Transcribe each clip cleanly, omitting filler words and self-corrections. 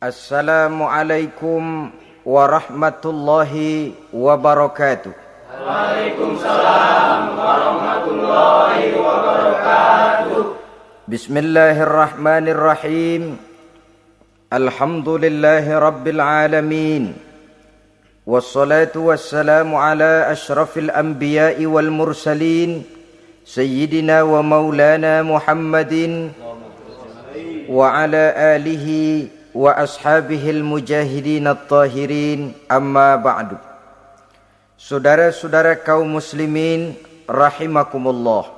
Assalamualaikum warahmatullahi wabarakatuh. Waalaikumsalam warahmatullahi wabarakatuh. Bismillahirrahmanirrahim. Alhamdulillahi rabbil alamin. Wassalatu wassalamu ala ashrafil anbiya'i wal mursalin Sayyidina wa maulana Muhammadin wa ala alihi wa ashabihil mujahidin at-tahirin, amma ba'du. Saudara-saudara kaum muslimin rahimakumullah.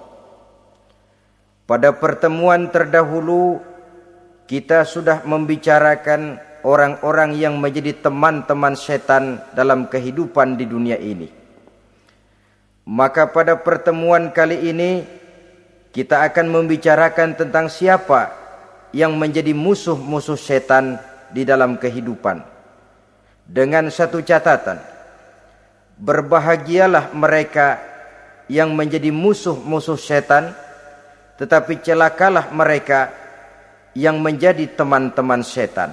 Pada pertemuan terdahulu kita sudah membicarakan orang-orang yang menjadi teman-teman setan dalam kehidupan di dunia ini. Maka pada pertemuan kali ini kita akan membicarakan tentang siapa yang menjadi musuh-musuh setan di dalam kehidupan. Dengan satu catatan, berbahagialah mereka yang menjadi musuh-musuh setan, tetapi celakalah mereka yang menjadi teman-teman setan.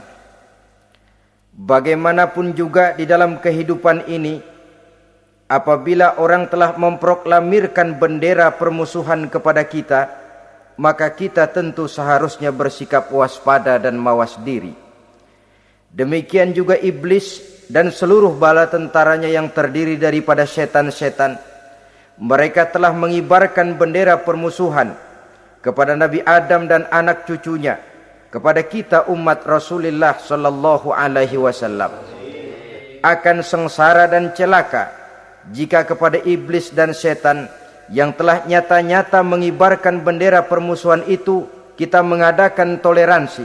Bagaimanapun juga di dalam kehidupan ini, apabila orang telah memproklamirkan bendera permusuhan kepada kita, maka kita tentu seharusnya bersikap waspada dan mawas diri. Demikian juga iblis dan seluruh bala tentaranya yang terdiri daripada setan-setan. Mereka telah mengibarkan bendera permusuhan kepada Nabi Adam dan anak cucunya, kepada kita umat Rasulullah sallallahu alaihi wasallam. Akan sengsara dan celaka jika kepada iblis dan setan yang telah nyata-nyata mengibarkan bendera permusuhan itu kita mengadakan toleransi,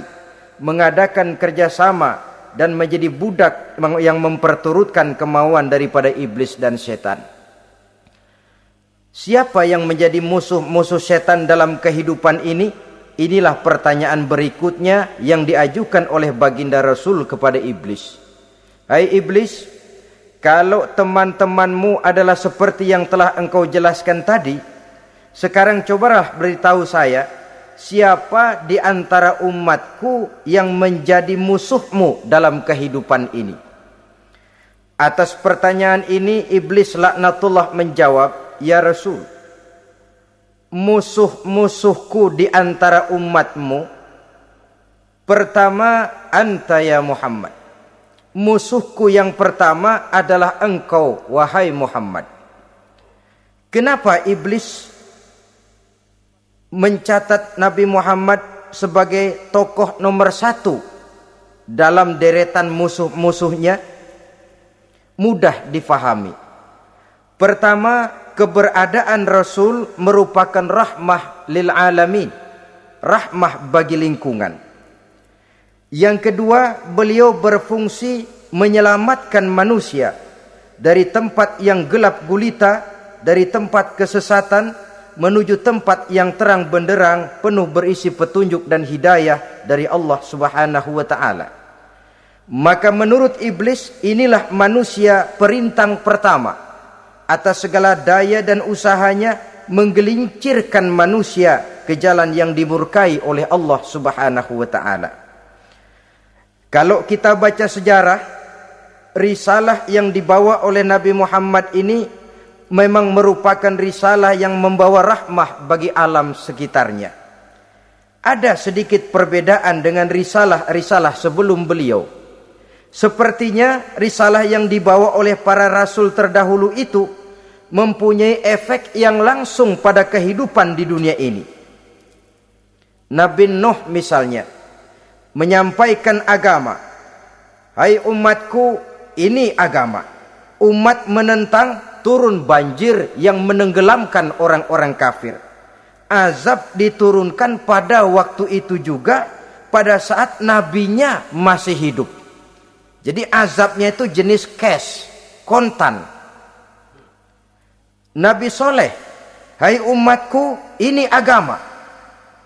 mengadakan kerjasama, dan menjadi budak yang memperturutkan kemauan daripada iblis dan setan. Siapa yang menjadi musuh-musuh setan dalam kehidupan ini? Inilah pertanyaan berikutnya yang diajukan oleh baginda Rasul kepada iblis. Hai iblis, kalau teman-temanmu adalah seperti yang telah engkau jelaskan tadi, sekarang cobalah beritahu saya, siapa di antara umatku yang menjadi musuhmu dalam kehidupan ini? Atas pertanyaan ini iblis laknatullah menjawab, ya Rasul, musuh-musuhku di antara umatmu, pertama anta ya Muhammad. Musuhku yang pertama adalah engkau, wahai Muhammad. Kenapa iblis mencatat Nabi Muhammad sebagai tokoh nomor satu dalam deretan musuh-musuhnya? Mudah difahami. Pertama, keberadaan Rasul merupakan rahmah lil alamin, rahmah bagi lingkungan. Yang kedua, beliau berfungsi menyelamatkan manusia dari tempat yang gelap gulita, dari tempat kesesatan menuju tempat yang terang benderang, penuh berisi petunjuk dan hidayah dari Allah Subhanahu wa taala. Maka menurut iblis, inilah manusia perintang pertama atas segala daya dan usahanya menggelincirkan manusia ke jalan yang dimurkai oleh Allah Subhanahu wa taala. Kalau kita baca sejarah, risalah yang dibawa oleh Nabi Muhammad ini memang merupakan risalah yang membawa rahmah bagi alam sekitarnya. Ada sedikit perbedaan dengan risalah-risalah sebelum beliau. Sepertinya risalah yang dibawa oleh para rasul terdahulu itu mempunyai efek yang langsung pada kehidupan di dunia ini. Nabi Nuh misalnya menyampaikan agama. Hai umatku, ini agama. Umat menentang, turun banjir yang menenggelamkan orang-orang kafir. Azab diturunkan pada waktu itu juga, pada saat nabinya masih hidup. Jadi azabnya itu jenis cash, kontan. Nabi Soleh, hai umatku, ini agama.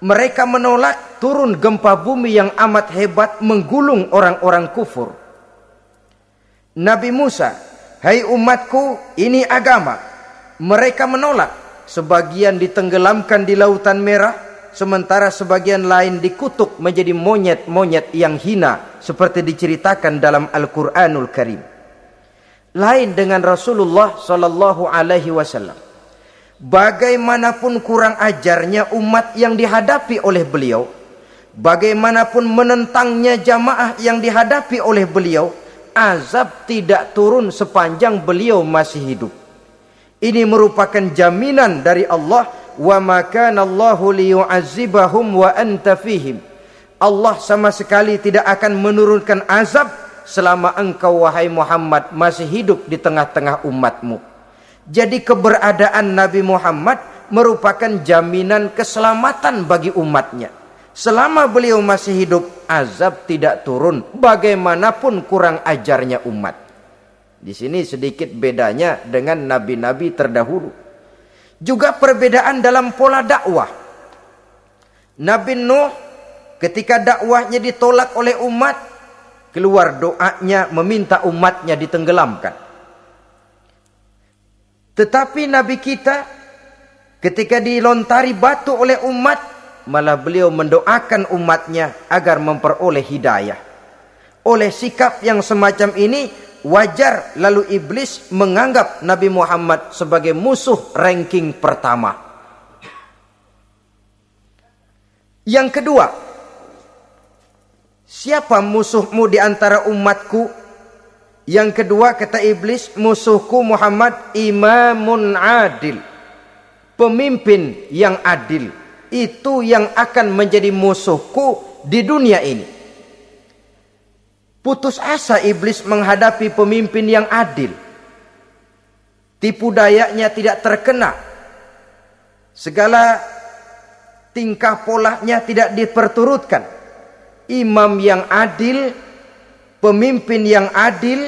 Mereka menolak, turun gempa bumi yang amat hebat menggulung orang-orang kufur. Nabi Musa, hai umatku, ini agama. Mereka menolak, sebagian ditenggelamkan di Lautan Merah, sementara sebagian lain dikutuk menjadi monyet-monyet yang hina seperti diceritakan dalam Al-Qur'anul Karim. Lain dengan Rasulullah sallallahu alaihi wasallam. Bagaimanapun kurang ajarnya umat yang dihadapi oleh beliau, bagaimanapun menentangnya jamaah yang dihadapi oleh beliau, azab tidak turun sepanjang beliau masih hidup. Ini merupakan jaminan dari Allah, wa ma kana Allahu liyu'azzibahum wa anta fihim. Allah sama sekali tidak akan menurunkan azab selama engkau wahai Muhammad masih hidup di tengah-tengah umatmu. Jadi keberadaan Nabi Muhammad merupakan jaminan keselamatan bagi umatnya. Selama beliau masih hidup, azab tidak turun bagaimanapun kurang ajarnya umat. Di sini sedikit bedanya dengan nabi-nabi terdahulu. Juga perbedaan dalam pola dakwah. Nabi Nuh ketika dakwahnya ditolak oleh umat, keluar doanya meminta umatnya ditenggelamkan. Tetapi Nabi kita ketika dilontari batu oleh umat, malah beliau mendoakan umatnya agar memperoleh hidayah. Oleh sikap yang semacam ini, wajar lalu iblis menganggap Nabi Muhammad sebagai musuh ranking pertama. Yang kedua, siapa musuhmu di antara umatku? Yang kedua kata iblis, musuhku Muhammad imamun adil, pemimpin yang adil. Itu yang akan menjadi musuhku di dunia ini. Putus asa iblis menghadapi pemimpin yang adil. Tipu dayanya tidak terkena. Segala tingkah polanya tidak diperturutkan. Imam yang adil, pemimpin yang adil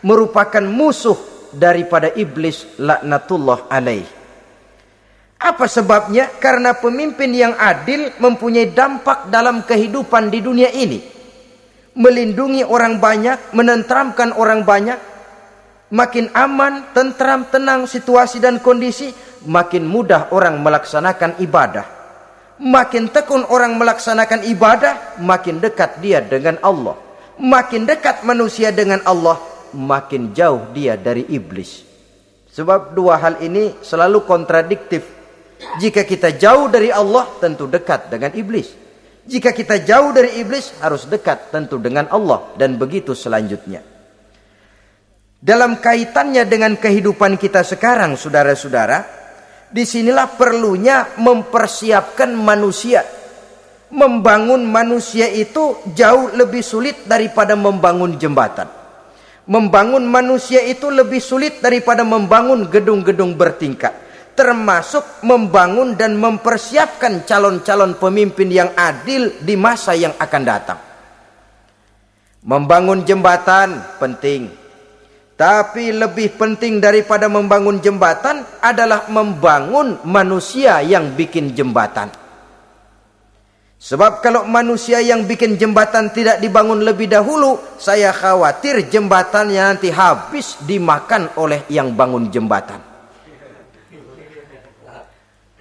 merupakan musuh daripada iblis laknatullah alaih. Apa sebabnya? Karena pemimpin yang adil mempunyai dampak dalam kehidupan di dunia ini. Melindungi orang banyak, menenteramkan orang banyak. Makin aman, tentram, tenang situasi dan kondisi, makin mudah orang melaksanakan ibadah. Makin tekun orang melaksanakan ibadah, makin dekat dia dengan Allah. Makin dekat manusia dengan Allah, makin jauh dia dari iblis. Sebab dua hal ini selalu kontradiktif. Jika kita jauh dari Allah, tentu dekat dengan iblis. Jika kita jauh dari iblis, harus dekat tentu dengan Allah. Dan begitu selanjutnya. Dalam kaitannya dengan kehidupan kita sekarang, saudara-saudara, disinilah perlunya mempersiapkan manusia. Membangun manusia itu jauh lebih sulit daripada membangun jembatan. Membangun manusia itu lebih sulit daripada membangun gedung-gedung bertingkat. Termasuk membangun dan mempersiapkan calon-calon pemimpin yang adil di masa yang akan datang. Membangun jembatan penting. Tapi lebih penting daripada membangun jembatan adalah membangun manusia yang bikin jembatan. Sebab kalau manusia yang bikin jembatan tidak dibangun lebih dahulu, saya khawatir jembatannya nanti habis dimakan oleh yang bangun jembatan.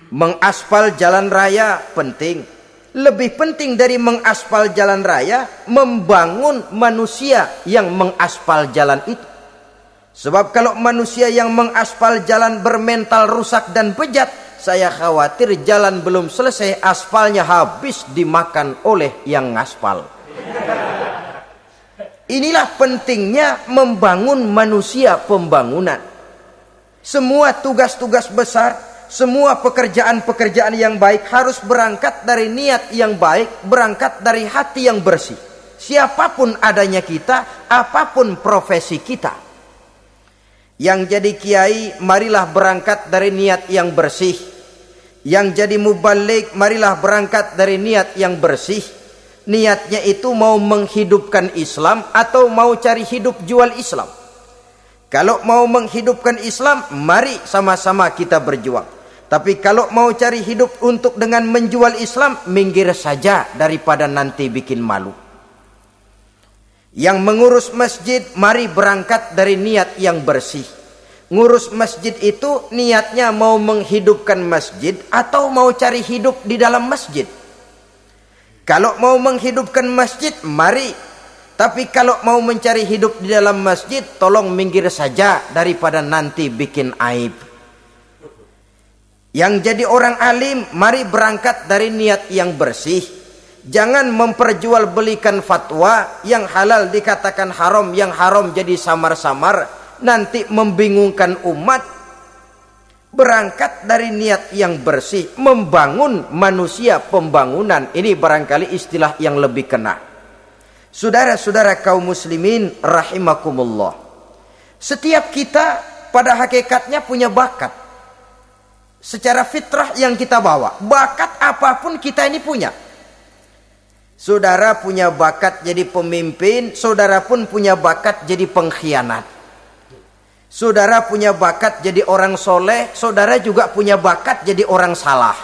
Mengaspal jalan raya penting. Lebih penting dari mengaspal jalan raya, membangun manusia yang mengaspal jalan itu. Sebab kalau manusia yang mengaspal jalan bermental rusak dan bejat, saya khawatir jalan belum selesai, aspalnya habis dimakan oleh yang ngaspal. Inilah pentingnya membangun manusia pembangunan. Semua tugas-tugas besar, semua pekerjaan-pekerjaan yang baik harus berangkat dari niat yang baik, berangkat dari hati yang bersih. Siapapun adanya kita, apapun profesi kita. Yang jadi kiai, marilah berangkat dari niat yang bersih. Yang jadi mubalik, marilah berangkat dari niat yang bersih. Niatnya itu mau menghidupkan Islam atau mau cari hidup jual Islam. Kalau mau menghidupkan Islam, mari sama-sama kita berjuang. Tapi kalau mau cari hidup untuk dengan menjual Islam, minggir saja daripada nanti bikin malu. Yang mengurus masjid, mari berangkat dari niat yang bersih. Ngurus masjid itu niatnya mau menghidupkan masjid atau mau cari hidup di dalam masjid. Kalau mau menghidupkan masjid, mari. Tapi kalau mau mencari hidup di dalam masjid, tolong minggir saja daripada nanti bikin aib. Yang jadi orang alim, mari berangkat dari niat yang bersih. Jangan memperjualbelikan fatwa, yang halal dikatakan haram, yang haram jadi samar-samar, nanti membingungkan umat. Berangkat dari niat yang bersih, membangun manusia, pembangunan. Ini barangkali istilah yang lebih kena. Saudara-saudara kaum muslimin rahimakumullah, setiap kita pada hakikatnya punya bakat. Secara fitrah yang kita bawa, bakat apapun kita ini punya. Saudara punya bakat jadi pemimpin, saudara pun punya bakat jadi pengkhianat. Saudara punya bakat jadi orang soleh, saudara juga punya bakat jadi orang salah.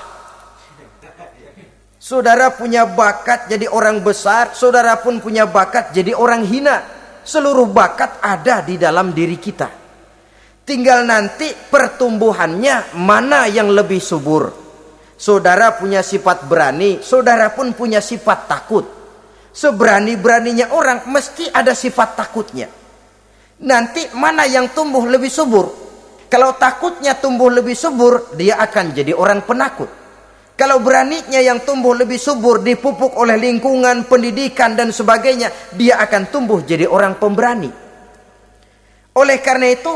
Saudara punya bakat jadi orang besar, saudara pun punya bakat jadi orang hina. Seluruh bakat ada di dalam diri kita. Tinggal nanti pertumbuhannya mana yang lebih subur. Saudara punya sifat berani, saudara pun punya sifat takut. Seberani-beraninya orang mesti ada sifat takutnya. Nanti mana yang tumbuh lebih subur? Kalau takutnya tumbuh lebih subur, dia akan jadi orang penakut. Kalau beraninya yang tumbuh lebih subur, dipupuk oleh lingkungan, pendidikan dan sebagainya, dia akan tumbuh jadi orang pemberani. Oleh karena itu,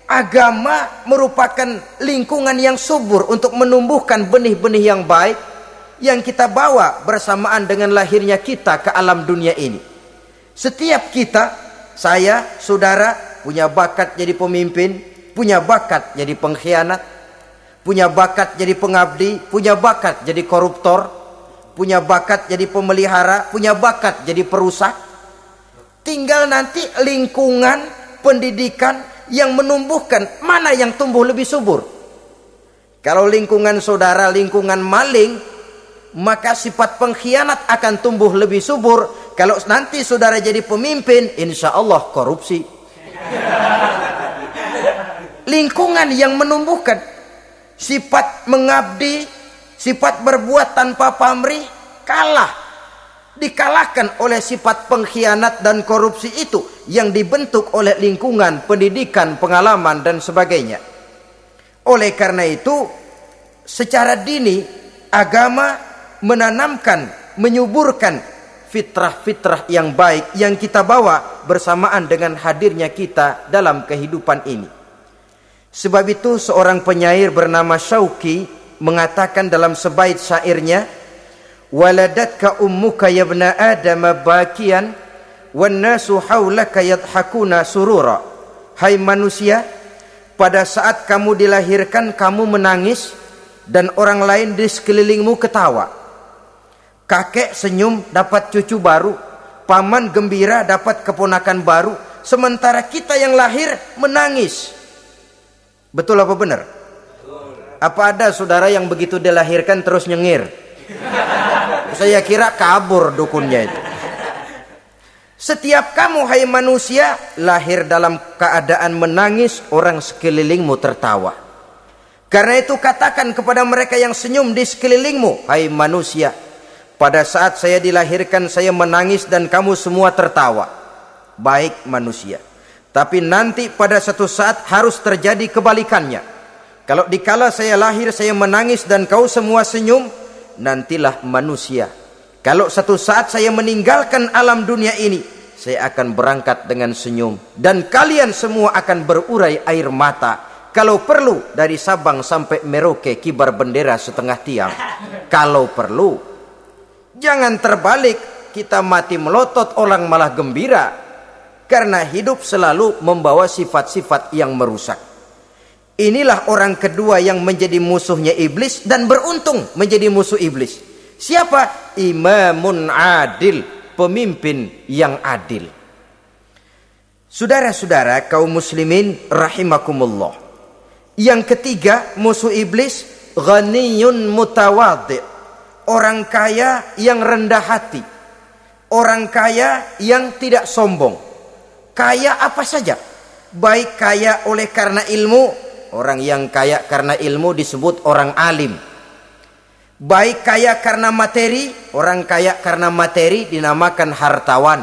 agama merupakan lingkungan yang subur untuk menumbuhkan benih-benih yang baik yang kita bawa bersamaan dengan lahirnya kita ke alam dunia ini. Setiap kita, saya, saudara, punya bakat jadi pemimpin, punya bakat jadi pengkhianat, punya bakat jadi pengabdi, punya bakat jadi koruptor, punya bakat jadi pemelihara, punya bakat jadi perusak. Tinggal nanti lingkungan, pendidikan yang menumbuhkan mana yang tumbuh lebih subur. Kalau lingkungan saudara lingkungan maling, maka sifat pengkhianat akan tumbuh lebih subur. Kalau nanti saudara jadi pemimpin, insya Allah korupsi. Lingkungan yang menumbuhkan sifat mengabdi, sifat berbuat tanpa pamrih, dikalahkan oleh sifat pengkhianat dan korupsi itu yang dibentuk oleh lingkungan, pendidikan, pengalaman dan sebagainya. Oleh karena itu, secara dini agama menanamkan, menyuburkan fitrah-fitrah yang baik yang kita bawa bersamaan dengan hadirnya kita dalam kehidupan ini. Sebab itu seorang penyair bernama Syauqi mengatakan dalam sebaik syairnya, waladatka ummuka ya ibna adam bakian wan nasu haulaka yadhakuna surura. Hai manusia, pada saat kamu dilahirkan kamu menangis dan orang lain di sekelilingmu ketawa. Kakek senyum dapat cucu baru, paman gembira dapat keponakan baru, sementara kita yang lahir menangis. Betul apa benar? Apa ada saudara yang begitu dilahirkan terus nyengir? Saya kira kabur dukunnya itu. Setiap kamu hai manusia lahir dalam keadaan menangis, orang sekelilingmu tertawa. Karena itu katakan kepada mereka yang senyum di sekelilingmu, hai manusia, pada saat saya dilahirkan saya menangis dan kamu semua tertawa. Baik manusia. Tapi nanti pada satu saat harus terjadi kebalikannya. Kalau dikala saya lahir saya menangis dan kau semua senyum, nantilah manusia. Kalau satu saat saya meninggalkan alam dunia ini, saya akan berangkat dengan senyum dan kalian semua akan berurai air mata. Kalau perlu dari Sabang sampai Merauke kibar bendera setengah tiang. Kalau perlu. Jangan terbalik, kita mati melotot orang malah gembira. Karena hidup selalu membawa sifat-sifat yang merusak. Inilah orang kedua yang menjadi musuhnya iblis dan beruntung menjadi musuh iblis. Siapa? Imamun adil, pemimpin yang adil. Saudara-saudara kaum muslimin rahimakumullah. Yang ketiga musuh iblis, ghaniyun mutawadhi, orang kaya yang rendah hati, orang kaya yang tidak sombong. Kaya apa saja, Baik kaya oleh karena ilmu, orang yang kaya karena ilmu disebut orang alim. Baik kaya karena materi, orang kaya karena materi dinamakan hartawan.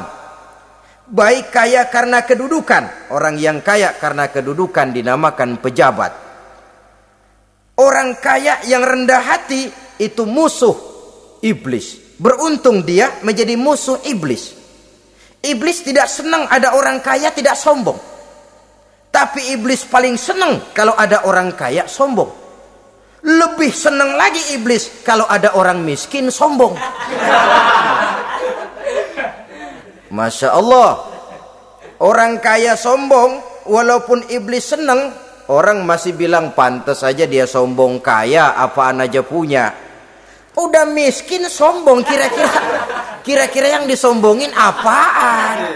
Baik kaya karena kedudukan, orang yang kaya karena kedudukan dinamakan pejabat. Orang kaya yang rendah hati itu musuh iblis. Beruntung dia menjadi musuh iblis. Iblis tidak senang ada orang kaya tidak sombong. Tapi iblis paling senang kalau ada orang kaya sombong. Lebih senang lagi iblis kalau ada orang miskin sombong. Masya Allah. Orang kaya sombong, walaupun iblis senang, orang masih bilang pantas saja dia sombong, kaya apaan aja punya. Udah miskin sombong, kira-kira yang disombongin apaan?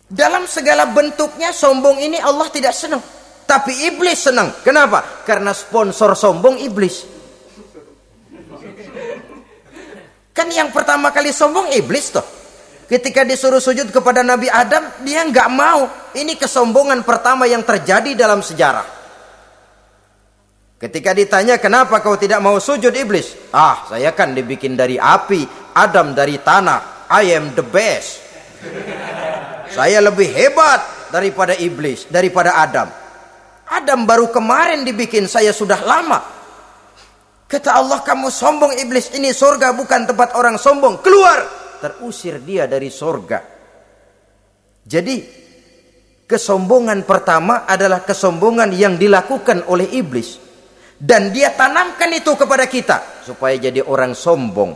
Dalam segala bentuknya sombong ini Allah tidak senang. Tapi iblis senang. Kenapa? Karena sponsor sombong iblis. Kan yang pertama kali sombong iblis toh. Ketika disuruh sujud kepada Nabi Adam, dia nggak mau. Ini kesombongan pertama yang terjadi dalam sejarah. Ketika ditanya kenapa kau tidak mau sujud iblis? Ah, saya kan dibikin dari api, Adam dari tanah. I am the best. Saya lebih hebat daripada iblis, daripada Adam. Adam baru kemarin dibikin, saya sudah lama. Kata Allah, kamu sombong iblis, ini surga bukan tempat orang sombong, keluar. Terusir dia dari surga. Jadi kesombongan pertama adalah kesombongan yang dilakukan oleh iblis. Dan dia tanamkan itu kepada kita supaya jadi orang sombong.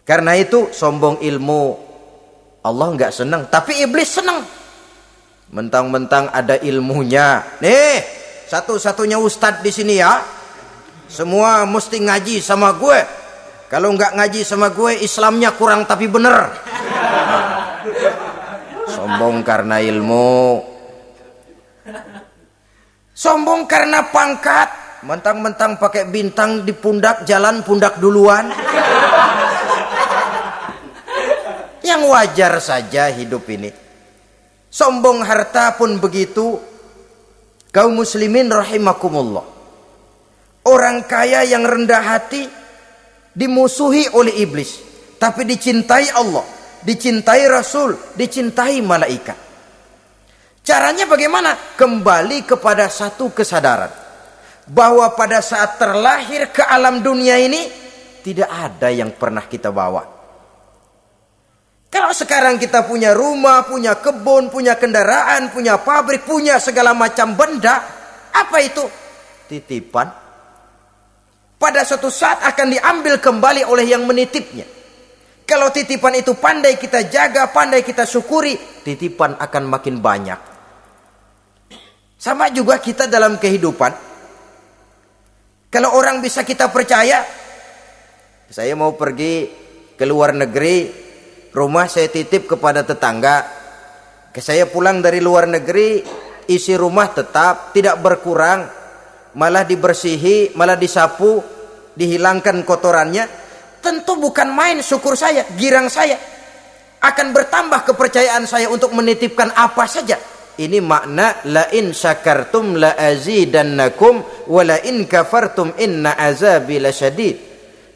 Karena itu sombong ilmu Allah nggak senang, tapi iblis senang. Mentang-mentang ada ilmunya. Nih, satu-satunya ustadz di sini ya. Semua mesti ngaji sama gue. Kalau nggak ngaji sama gue, Islamnya kurang tapi bener. Sombong karena ilmu. Sombong karena pangkat. Mentang-mentang pakai bintang di pundak, jalan pundak duluan. Yang wajar saja hidup ini. Sombong harta pun begitu. Kaum muslimin rahimakumullah. Orang kaya yang rendah hati dimusuhi oleh iblis, tapi dicintai Allah, dicintai Rasul, dicintai malaikat. Caranya bagaimana? Kembali kepada satu kesadaran bahwa pada saat terlahir ke alam dunia ini tidak ada yang pernah kita bawa. Kalau sekarang kita punya rumah, punya kebun, punya kendaraan, punya pabrik, punya segala macam benda, apa itu? Titipan. Pada suatu saat akan diambil kembali oleh yang menitipnya. Kalau titipan itu pandai kita jaga, pandai kita syukuri, titipan akan makin banyak. Sama juga kita dalam kehidupan. Kalau orang bisa kita percaya, saya mau pergi ke luar negeri, rumah saya titip kepada tetangga. Saya pulang dari luar negeri, isi rumah tetap tidak berkurang, malah dibersihi, malah disapu, dihilangkan kotorannya. Tentu bukan main syukur saya, girang saya. Akan bertambah kepercayaan saya untuk menitipkan apa saja. Ini makna la in syakartum la azidannakum wa la in kafartum inna azabi lasyadid.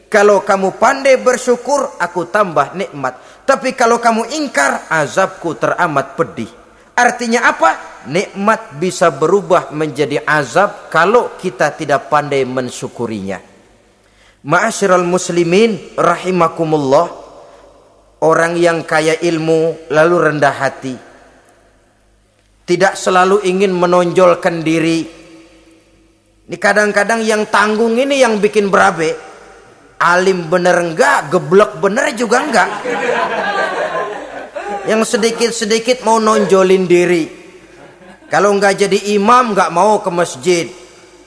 Kalau kamu pandai bersyukur, aku tambah nikmat. Tapi kalau kamu ingkar, azabku teramat pedih. Artinya apa? Nikmat bisa berubah menjadi azab kalau kita tidak pandai mensyukurinya. Ma'asyiral muslimin rahimakumullah. Orang yang kaya ilmu lalu rendah hati, tidak selalu ingin menonjolkan diri. Ini kadang-kadang yang tanggung ini yang bikin berabe. Alim bener enggak, geblek bener juga enggak. Yang sedikit-sedikit mau nonjolin diri. Kalau enggak jadi imam enggak mau ke masjid.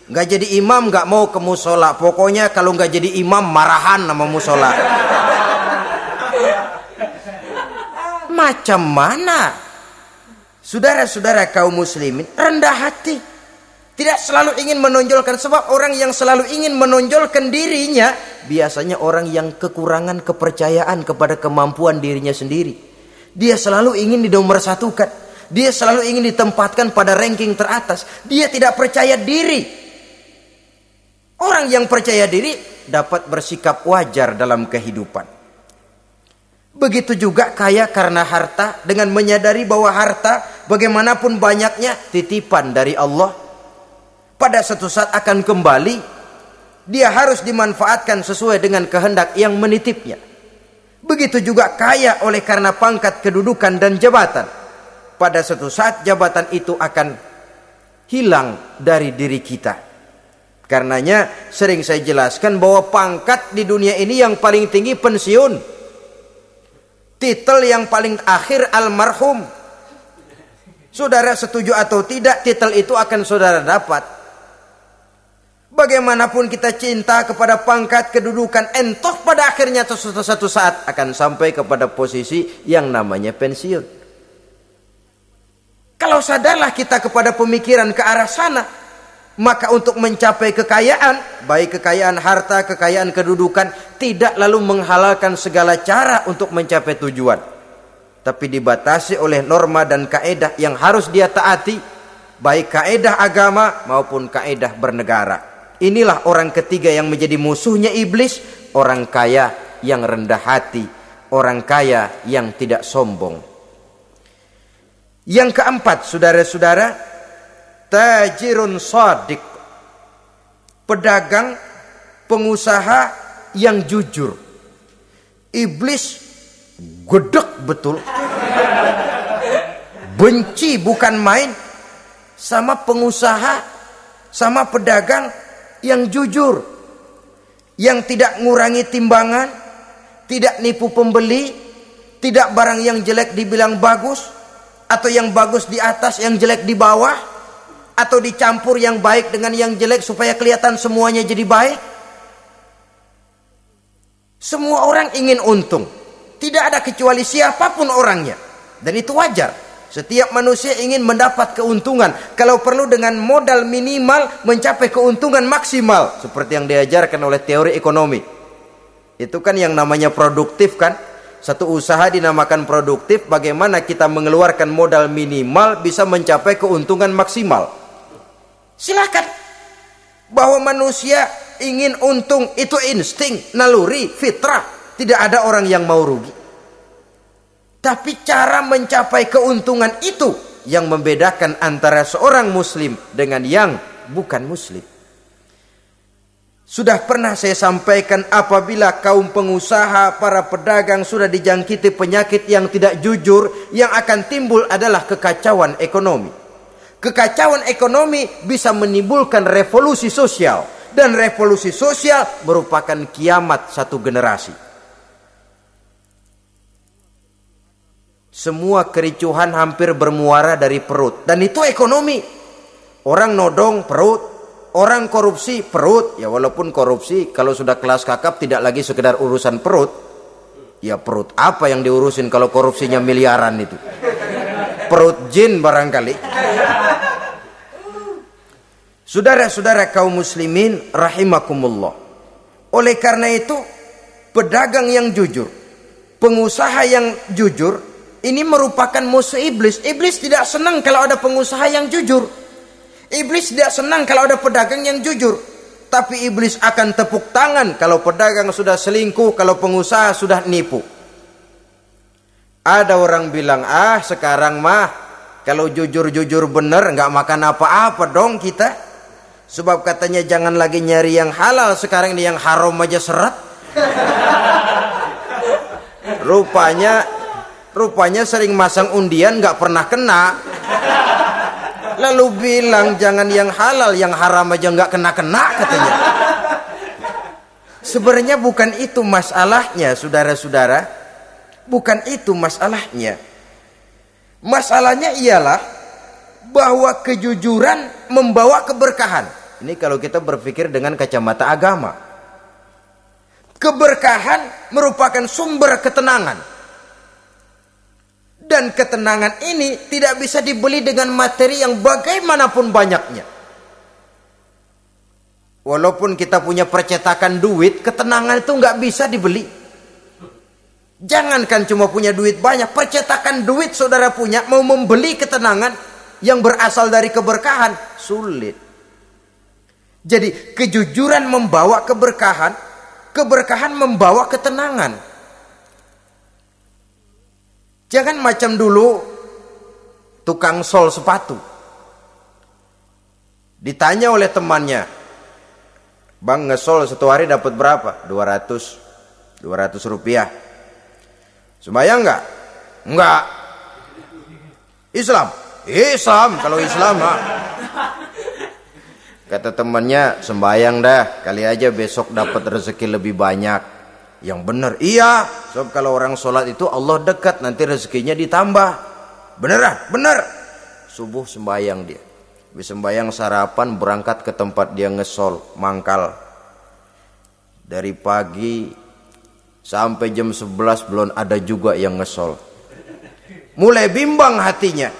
Enggak jadi imam enggak mau ke musola. Pokoknya kalau enggak jadi imam marahan sama musola. Macam mana? Saudara-saudara kaum muslimin, rendah hati. Tidak selalu ingin menonjolkan, sebab orang yang selalu ingin menonjolkan dirinya biasanya orang yang kekurangan kepercayaan kepada kemampuan dirinya sendiri. Dia selalu ingin dinomorsatukan. Dia selalu ingin ditempatkan pada ranking teratas. Dia tidak percaya diri. Orang yang percaya diri dapat bersikap wajar dalam kehidupan. Begitu juga kaya karena harta, dengan menyadari bahwa harta bagaimanapun banyaknya titipan dari Allah. Pada suatu saat akan kembali. Dia harus dimanfaatkan sesuai dengan kehendak yang menitipnya. Begitu juga kaya oleh karena pangkat, kedudukan dan jabatan. Pada suatu saat jabatan itu akan hilang dari diri kita. Karenanya sering saya jelaskan bahwa pangkat di dunia ini yang paling tinggi pensiun. Titel yang paling akhir almarhum. Saudara setuju atau tidak, titel itu akan saudara dapat. Bagaimanapun kita cinta kepada pangkat, kedudukan, entah pada akhirnya suatu saat akan sampai kepada posisi yang namanya pensiun. Kalau sadarlah kita kepada pemikiran ke arah sana, maka untuk mencapai kekayaan, baik kekayaan harta, kekayaan kedudukan, tidak lalu menghalalkan segala cara untuk mencapai tujuan, tapi dibatasi oleh norma dan kaedah yang harus dia taati, baik kaedah agama maupun kaedah bernegara. Inilah orang ketiga yang menjadi musuhnya iblis, orang kaya yang rendah hati, orang kaya yang tidak sombong. Yang keempat, saudara-saudara, tajirun shadiq, pedagang, pengusaha yang jujur. Iblis gedek betul, benci bukan main sama pengusaha, sama pedagang yang jujur, yang tidak ngurangi timbangan, tidak nipu pembeli, tidak barang yang jelek dibilang bagus, atau yang bagus di atas yang jelek di bawah, atau dicampur yang baik dengan yang jelek supaya kelihatan semuanya jadi baik. Semua orang ingin untung, tidak ada kecuali siapapun orangnya, dan itu wajar. Setiap manusia ingin mendapat keuntungan, kalau perlu dengan modal minimal mencapai keuntungan maksimal, seperti yang diajarkan oleh teori ekonomi. Itu kan yang namanya produktif kan. Satu usaha dinamakan produktif, bagaimana kita mengeluarkan modal minimal bisa mencapai keuntungan maksimal. Silakan. Bahwa manusia ingin untung itu insting, naluri, fitrah. Tidak ada orang yang mau rugi. Tapi cara mencapai keuntungan itu yang membedakan antara seorang muslim dengan yang bukan muslim. Sudah pernah saya sampaikan, apabila kaum pengusaha, para pedagang sudah dijangkiti penyakit yang tidak jujur, yang akan timbul adalah kekacauan ekonomi. Kekacauan ekonomi bisa menimbulkan revolusi sosial, dan revolusi sosial merupakan kiamat satu generasi. Semua kericuhan hampir bermuara dari perut, dan itu ekonomi. Orang nodong perut, orang korupsi perut. Ya walaupun korupsi kalau sudah kelas kakap tidak lagi sekedar urusan perut. Ya perut apa yang diurusin kalau korupsinya miliaran itu? Perut jin barangkali. Saudara-saudara kaum muslimin rahimakumullah. Oleh karena itu, pedagang yang jujur, pengusaha yang jujur, ini merupakan musuh iblis. Iblis tidak senang kalau ada pengusaha yang jujur. Iblis tidak senang kalau ada pedagang yang jujur. Tapi iblis akan tepuk tangan kalau pedagang sudah selingkuh, kalau pengusaha sudah nipu. Ada orang bilang, sekarang mah kalau jujur-jujur bener nggak makan apa-apa dong kita. Sebab katanya jangan lagi nyari yang halal, sekarang ini yang haram aja seret. Rupanya sering masang undian nggak pernah kena. Lalu bilang jangan yang halal, yang haram aja nggak kena-kena katanya. Sebenarnya bukan itu masalahnya, saudara-saudara. Bukan itu masalahnya. Masalahnya ialah bahwa kejujuran membawa keberkahan. Ini kalau kita berpikir dengan kacamata agama. Keberkahan merupakan sumber ketenangan. Dan ketenangan ini tidak bisa dibeli dengan materi yang bagaimanapun banyaknya. Walaupun kita punya percetakan duit, ketenangan itu nggak bisa dibeli. Jangankan cuma punya duit banyak, percetakan duit saudara punya, mau membeli ketenangan yang berasal dari keberkahan, sulit. Jadi kejujuran membawa keberkahan, keberkahan membawa ketenangan. Jangan macam dulu tukang sol sepatu. Ditanya oleh temannya, "Bang, ngesol satu hari dapat berapa?" 200 rupiah. Sembayang enggak? Enggak. Islam? Islam, kalau Islam mah. Kata temannya, "Sembayang dah, kali aja besok dapat rezeki lebih banyak." Yang benar, iya. Sebab kalau orang sholat itu Allah dekat, nanti rezekinya ditambah. Beneran? Bener. Subuh sembayang dia. Habis sembayang sarapan, berangkat ke tempat dia ngesol, mangkal. Dari pagi sampai jam 11 belum ada juga yang ngesol. Mulai bimbang hatinya.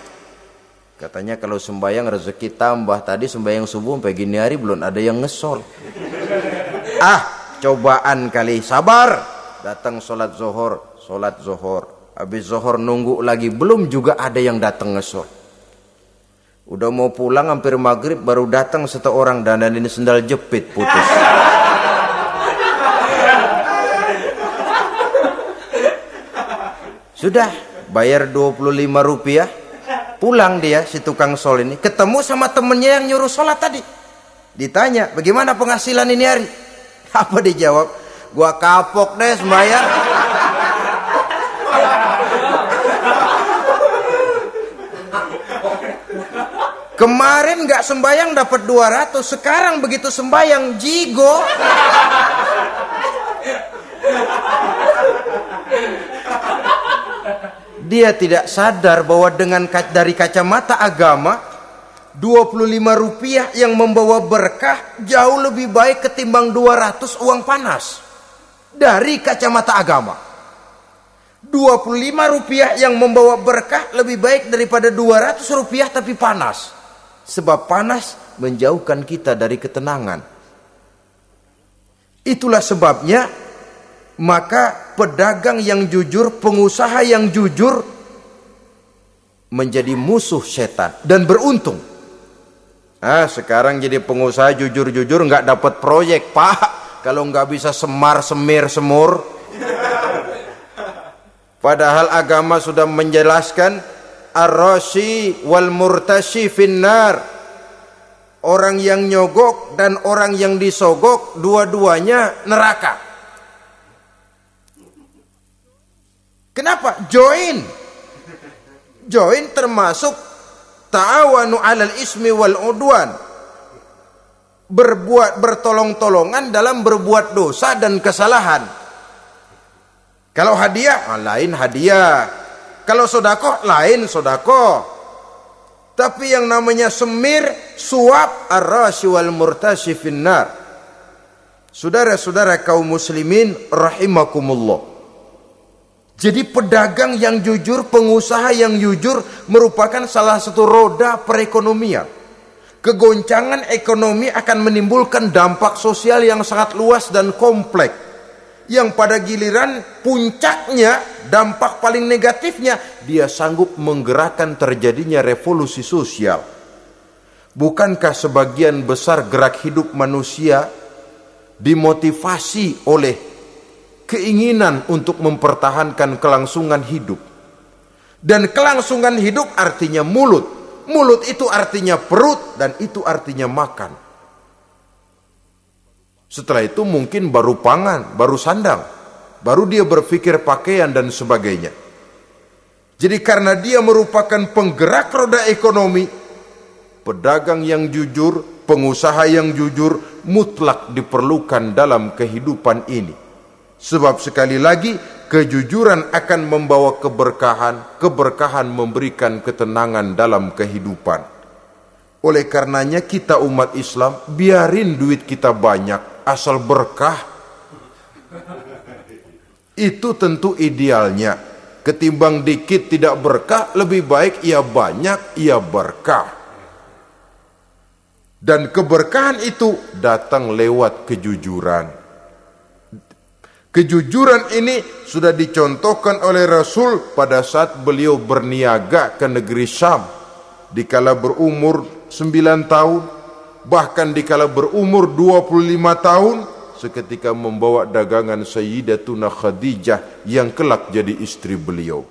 Katanya kalau sembayang rezeki tambah. Tadi sembayang subuh sampai gini hari belum ada yang ngesol. Cobaan kali, sabar. Datang sholat zohor. Habis zohor nunggu lagi, belum juga ada yang datang ngesol. Udah mau pulang hampir maghrib, baru datang satu orang dandanin sendal jepit putus. Sudah bayar 25 rupiah, pulang dia si tukang sol ini, ketemu sama temennya yang nyuruh sholat tadi. Ditanya, "Bagaimana penghasilan ini hari?" Apa dijawab? "Gua kapok deh sembahyang." Kemarin gak sembahyang dapat 200, sekarang begitu sembahyang jigo. Dia tidak sadar bahwa dari kacamata agama, 25 rupiah yang membawa berkah jauh lebih baik ketimbang 200 uang panas. Dari kacamata agama, 25 rupiah yang membawa berkah lebih baik daripada 200 rupiah tapi panas. Sebab panas menjauhkan kita dari ketenangan. Itulah sebabnya maka pedagang yang jujur, pengusaha yang jujur menjadi musuh setan dan beruntung. Sekarang jadi pengusaha jujur-jujur nggak dapat proyek, Pak. Kalau nggak bisa semir semur. Padahal agama sudah menjelaskan ar-rashi wal murtashi finnar. Orang yang nyogok dan orang yang disogok dua-duanya neraka. Kenapa? Join termasuk ta'awanu 'alal ismi wal udwan. Bertolong-tolongan dalam berbuat dosa dan kesalahan. Kalau hadiah, lain hadiah. Kalau sedekah, lain sedekah. Tapi yang namanya semir, suap, ar-rashi wal murtashi finnar. Saudara-saudara kaum muslimin rahimakumullah. Jadi pedagang yang jujur, pengusaha yang jujur merupakan salah satu roda perekonomian. Kegoncangan ekonomi akan menimbulkan dampak sosial yang sangat luas dan kompleks. Yang pada giliran puncaknya, dampak paling negatifnya, dia sanggup menggerakkan terjadinya revolusi sosial. Bukankah sebagian besar gerak hidup manusia dimotivasi oleh keinginan untuk mempertahankan kelangsungan hidup? Dan kelangsungan hidup artinya mulut. Mulut itu artinya perut dan itu artinya makan. Setelah itu mungkin baru pangan, baru sandang, baru dia berpikir pakaian dan sebagainya. Jadi karena dia merupakan penggerak roda ekonomi, pedagang yang jujur, pengusaha yang jujur mutlak diperlukan dalam kehidupan ini. Sebab sekali lagi, kejujuran akan membawa keberkahan, keberkahan memberikan ketenangan dalam kehidupan. Oleh karenanya kita umat Islam, biarin duit kita banyak, asal berkah. Itu tentu idealnya. Ketimbang dikit tidak berkah, lebih baik ia banyak, ia berkah. Dan keberkahan itu datang lewat kejujuran. Kejujuran ini sudah dicontohkan oleh Rasul pada saat beliau berniaga ke negeri Syam dikala berumur 9 tahun, bahkan dikala berumur 25 tahun seketika membawa dagangan Sayyidatuna Khadijah yang kelak jadi istri beliau.